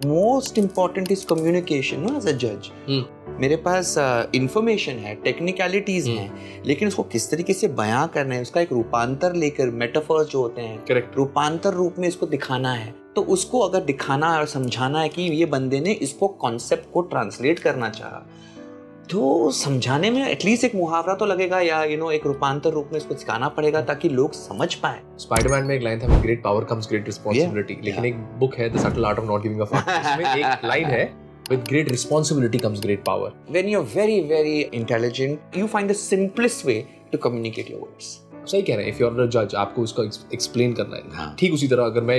Most important is communication no as a जज। मेरे पास information है, टेक्निकलिटीज हैं, लेकिन उसको किस तरीके से बयां करना है, उसका एक रूपांतर लेकर मेटाफर्स जो होते हैं, करेक्ट, रूपांतर रूप में इसको दिखाना है। तो उसको अगर दिखाना और समझाना है कि ये बंदे ने इसको कॉन्सेप्ट को ट्रांसलेट करना चाहा, तो समझाने में एटलीस्ट एक मुहावरा तो लगेगा या एक रूपांतर रूप में इसको सिखाना पड़ेगा ताकि लोग समझ पाए। स्पाइडरमैन में एक लाइन था, with great power comes great responsibility, लेकिन एक बुक है the subtle art of not giving a fuck, इसमें एक लाइन है, with great responsibility comes great power. When you're very very intelligent, you find the simplest way to communicate your words. सही कह रहे हैं, if you're a judge, आपको उसको explain करना है। हाँ. ठीक उसी तरह अगर मैं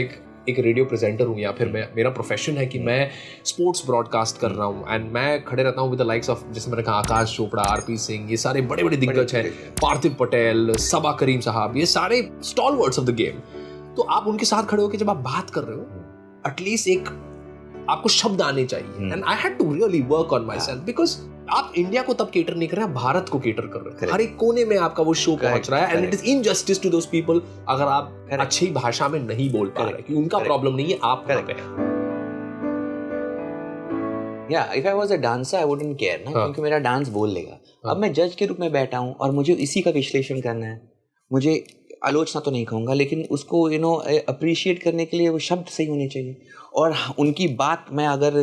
एक रेडियो प्रेजेंटर हूँ या फिर मेरा प्रोफेशन है कि मैं स्पोर्ट्स ब्रॉडकास्ट कर रहा हूँ एंड मैं खड़े रहता हूँ विद द लाइक्स ऑफ, जैसे मैंने कहा, आकाश चोपड़ा, आरपी सिंह, ये सारे बड़े बड़े दिग्गज हैं, पार्थिव पटेल, सबा करीम साहब, ये सारे स्टॉलवर्ड्स ऑफ द गेम। तो आप उनके साथ खड़े होकर जब आप बात कर रहे हो, एटलीस्ट एक आपको शब्द आने चाहिए। And I had to really work on myself, because आप इंडिया को तब केटर नहीं कर रहे हैं, भारत को केटर कर रहे हैं। हर एक कोने में आपका वो शो पहुंच रहा है, and it is injustice to those people अगर आप अच्छी भाषा में नहीं बोल पा रहे, कि उनका प्रॉब्लम नहीं है, आप कर रहे हैं। Yeah, if I was a dancer, I wouldn't care ना, क्योंकि मेरा डांस बोल लेगा। अब मैं जज के रूप में बैठा हूँ और मुझे इसी का विश्लेषण करना है। मुझे आलोचना तो नहीं कहूँगा, लेकिन उसको अप्रिशिएट करने के लिए वो शब्द सही होने चाहिए, और उनकी बात मैं अगर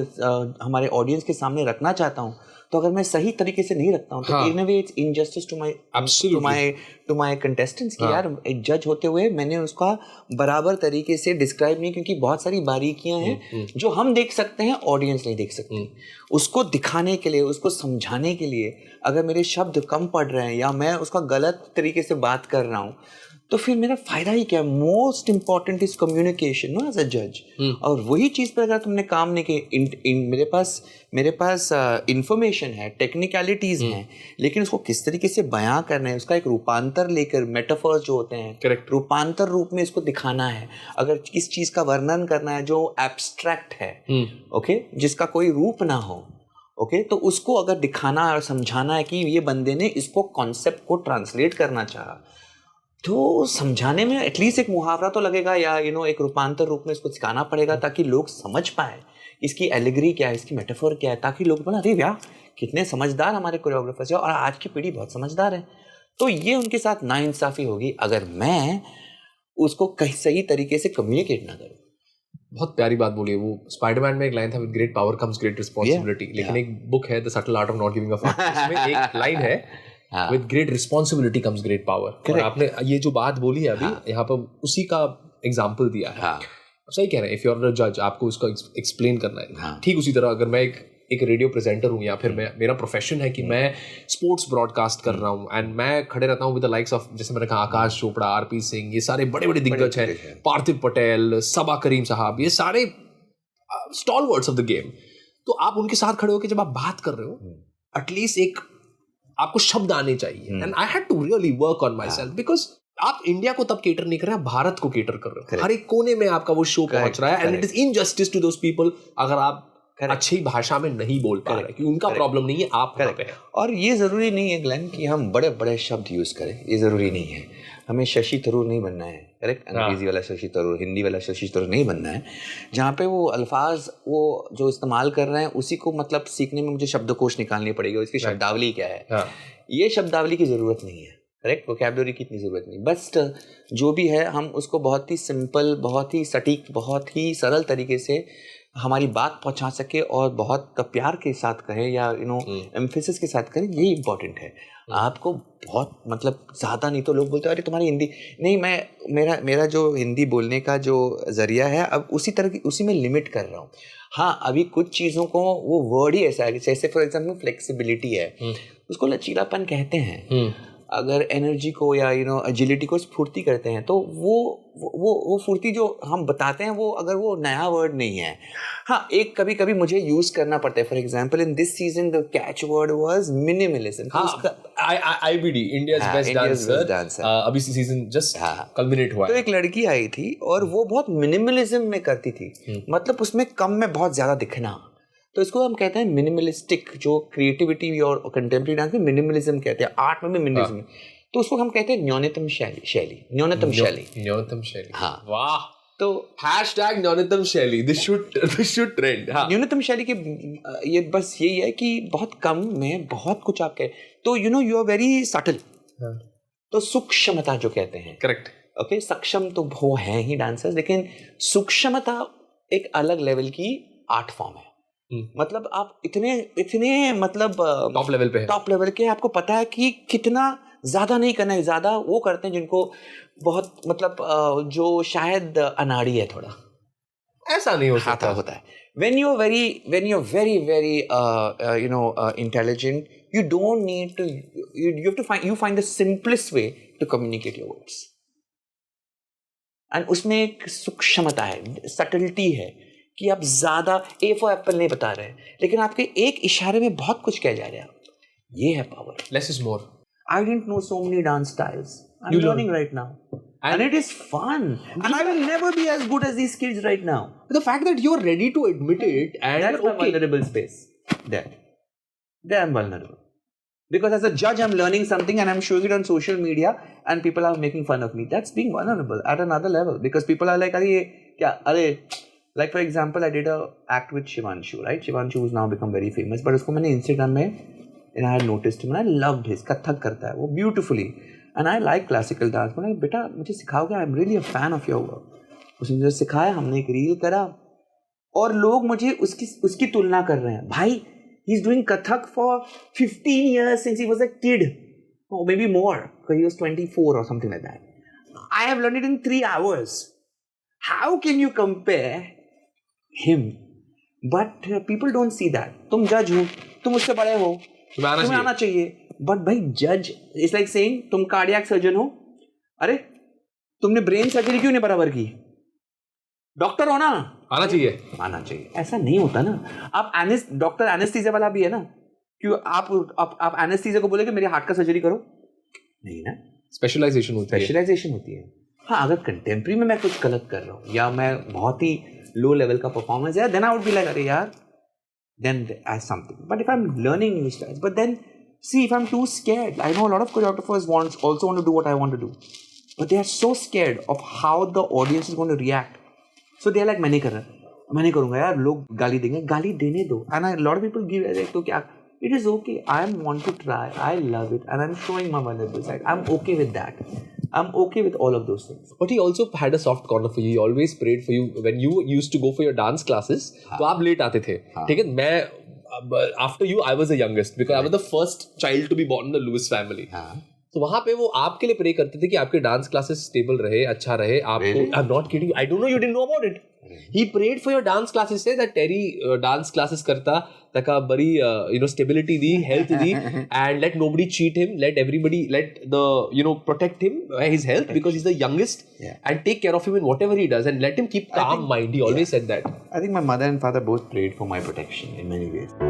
हमारे ऑडियंस के सामने रखना चाहता हूँ, तो अगर मैं सही तरीके से नहीं रखता हूँ तो in a way it's injustice to my contestants कि यार एक जज होते हुए मैंने उसका बराबर तरीके से डिस्क्राइब नहीं, क्योंकि बहुत सारी बारीकियां हैं जो हम देख सकते हैं, ऑडियंस नहीं देख सकती। उसको दिखाने के लिए, उसको समझाने के लिए अगर मेरे शब्द कम पड़ रहे हैं या मैं उसका गलत तरीके से बात कर रहा हूँ, तो फिर मेरा फायदा ही क्या है? Most important is communication no as a जज। और वही चीज़ पर अगर तुमने काम नहीं किया, मेरे पास इंफॉर्मेशन है, टेक्निकलिटीज हैं, लेकिन उसको किस तरीके से बयां करना है, उसका एक रूपांतर लेकर मेटाफर्स जो होते हैं, करेक्ट, रूपांतर रूप में इसको दिखाना है। अगर किस चीज़ का वर्णन करना है जो एब्स्ट्रैक्ट है, ओके, जिसका कोई रूप ना हो, ओके, तो उसको अगर दिखाना और समझाना है कि ये बंदे ने इसको कॉन्सेप्ट को ट्रांसलेट करना चाहा, तो समझाने में एटलीस्ट एक मुहावरा तो लगेगा या एक रूपांतर रूप में इसको सिखाना पड़ेगा ताकि लोग समझ पाए इसकी एलिगरी क्या है, इसकी मेटाफोर क्या है, ताकि लोग बोले अरे वाह कितने समझदार हमारे कोरियोग्राफर्स हैं, और आज की पीढ़ी बहुत समझदार है। तो ये उनके साथ नाइंसाफ़ी होगी अगर मैं उसको कहीं सही तरीके से कम्युनिकेट ना करूँ। बहुत प्यारी बात बोली है। वो स्पाइडरमैन में एक लाइन था, with great power comes great responsibility, लेकिन एक बुक है the subtle art of not giving a fuck, इसमें एक लाइन है, with great responsibility comes great power। और आपने ये जो बात बोली है अभी यहाँ पर उसी का एग्जाम्पल दिया है। सही कह रहे हैं, if you're a judge, आपको उसको एक्सप्लेन करना है। ठीक उसी तरह अगर मैं एक रेडियो प्रेजेंटर हूँ या फिर मेरा प्रोफेशन है कि मैं स्पोर्ट्स ब्रॉडकास्ट कर रहा हूँ एंड मैं खड़े रहता हूँ विद द लाइक्स ऑफ, जैसे मैंने कहा, आकाश चोपड़ा, आरपी सिंह, ये सारे बड़े बड़े दिग्गज हैं, पार्थिव पटेल, सबा करीम साहब, ये सारे स्टॉलवर्ड्स ऑफ द गेम। तो आप उनके साथ खड़े होकर जब आप बात कर रहे हो, एटलीस्ट एक आपको शब्द आने चाहिए। And I had to really work on myself, because आप इंडिया को तब केटर नहीं कर रहे हैं, भारत को केटर कर रहे हो। हर एक कोने में आपका वो शो पहुंच रहा है, and it is injustice to those people अगर आप अच्छी भाषा में नहीं बोल पा रहे, कि उनका प्रॉब्लम नहीं है, आप कर रहे हैं। और ये जरूरी नहीं है ग्लेन कि हम बड़े बड़े शब्द यूज करें, ये जरूरी नहीं है। हमें शशि थरूर नहीं बनना है, करेक्ट, अंग्रेजी वाला शशि थरूर, हिंदी वाला शशि थरूर नहीं बनना है, जहाँ पे वो अल्फाज वो जो इस्तेमाल कर रहे हैं उसी को मतलब सीखने में मुझे शब्दकोश निकालनी पड़ेगी, इसकी शब्दावली क्या है। ये शब्दावली की ज़रूरत नहीं है, करेक्ट, वोकैबुलरी की इतनी ज़रूरत नहीं। बस जो भी है हम उसको बहुत ही सिंपल, बहुत ही सटीक, बहुत ही सरल तरीके से हमारी बात पहुंचा सके और बहुत प्यार के साथ कहें या एम्फेसिस के साथ करें, यही इंपॉर्टेंट है। आपको बहुत मतलब ज़्यादा नहीं तो लोग बोलते हैं अरे तुम्हारी हिंदी नहीं, मैं मेरा जो हिंदी बोलने का जो ज़रिया है अब उसी में लिमिट कर रहा हूँ। हाँ, अभी कुछ चीज़ों को वो वर्ड ही ऐसा है, जैसे फॉर एग्जाम्पल फ्लेक्सिबिलिटी है, उसको लचीलापन कहते हैं। अगर एनर्जी को या एजिलिटी को स्फूर्ति करते हैं, तो वो फुर्ती जो हम बताते हैं वो अगर वो नया वर्ड नहीं है, हाँ, एक कभी कभी मुझे यूज करना पड़ता है। For example in this season the catch word was minimalism. IBD, India's best dancer, अभी सीजन जस्ट कल्मिनेट हुआ है। तो एक लड़की आई थी और वो बहुत मिनिमलिज्म में करती थी, मतलब उसमें कम में बहुत ज्यादा दिखना, तो इसको हम कहते हैं मिनिमलिस्टिक। जो क्रिएटिविटी और कंटेम्प्रेरी डांस में मिनिमलिज्म कहते हैं, आर्ट में भी मिनिमलिज्म, तो उसको हम कहते हैं न्यूनतम शैली। न्यूनतम शैली। हाँ, वाह, तो Hashtag न्यूनतम शैली, this should trend. हाँ. न्यूनतम शैली के ये बस यही है कि बहुत कम में बहुत कुछ आप कहें तो you know you are very subtle. तो सूक्ष्मता जो कहते हैं, करेक्ट. ओके, सक्षम तो वो हैं ही डांसर्स, लेकिन सूक्ष्मता एक अलग लेवल की आर्ट फॉर्म है. मतलब आप इतने मतलब टॉप लेवल पे, टॉप लेवल के, आपको पता है कि कितना ज्यादा नहीं करना है. ज्यादा वो करते हैं जिनको बहुत मतलब जो शायद अनाड़ी है थोड़ा. ऐसा नहीं हो सकता. होता है. when you're very intelligent, you don't need to, you have to find the simplest way to communicate your words. and उसमें एक सूक्ष्मता है, सटलिटी है कि आप ज्यादा A for apple नहीं बता रहे, लेकिन आपके एक इशारे में बहुत कुछ कह जा रहे हैं. ये है power. Less is more. I didn't know so many dance styles. I'm learning right now. And it is fun. And I will never be as good as these kids right now. The fact that you're ready to admit it, and that's my vulnerable space. There I'm vulnerable. Because as a judge, I'm learning something and I'm showing it on social media and people are making fun of me. That's being vulnerable at another level. Because people are like, like for example, I did a act with Shivanshu, right? Shivanshu has now become very famous. But उसको मैंने Instagram में, and I had noticed him and I loved his, Kathak करता है वो beautifully. And I like classical dance. मैंने बेटा मुझे सिखाओगे? I'm really a fan of your work. उसने मुझे सिखाया, हमने एक रील करा और लोग मुझे उसकी तुलना कर रहे हैं. भाई, he's doing Kathak for 15 years since he was a kid. Or maybe more, because he was 24 or something like that. I have learned it in 3 hours. How can you compare him? But people don't see that. तुम जज हो, तुम उससे बड़े हो, तुम्हें आना चाहिए. बट भाई जज इट्स लाइक सेइंग तुम कार्डियक सर्जन हो, अरे तुमने ब्रेन सर्जरी क्यों नहीं बराबर की? डॉक्टर हो ना, आना चाहिए. ऐसा नहीं होता ना. आप डॉक्टर एनेस्थीसिया वाला भी है ना, क्यों आप एनेस्थीसिया को बोलेगे मेरे हार्ट का सर्जरी करो? नहीं ना. स्पेशलाइजेशन होती है. हाँ, अगर कंटेम्प्रेरी में मैं कुछ गलत कर रहा हूँ या मैं बहुत ही लो लेवल का परफॉर्मेंस है, then I would be like अरे यार, then as something. But if I am learning new styles, but then see, if I'm too scared, I know a lot of choreographers also want to do what I want to do, but they are so scared of how the audience is going to react. So they are like, मैं नहीं करूँगा यार, लोग गाली देंगे. गाली देने दो. And a lot of people give like, तो क्या? It is okay. I want to try. I love it, and I'm showing my vulnerable side. I'm okay with that. I'm okay with all of those things. But he also had a soft corner for you. He always prayed for you when you used to go for your dance classes. तो आप late आते थे, ठीक है? मैं after you, I was the youngest because I was the first child to be born in the Lewis family. तो वहाँ पे वो आपके लिए प्रे करते थे कि आपके डांस क्लासेस स्टेबल रहे, अच्छा रहे. आपको, I'm not kidding, I don't know, you didn't know about it. He prayed for your dance classes. Say that Terry dance classes करता ताका बड़ी stability the, health the, and let nobody cheat him. Let everybody protect him, his health, because he's the youngest, and take care of him in whatever he does, and let him keep calm mind. He always said that. I think my mother and father both prayed for my protection in many ways.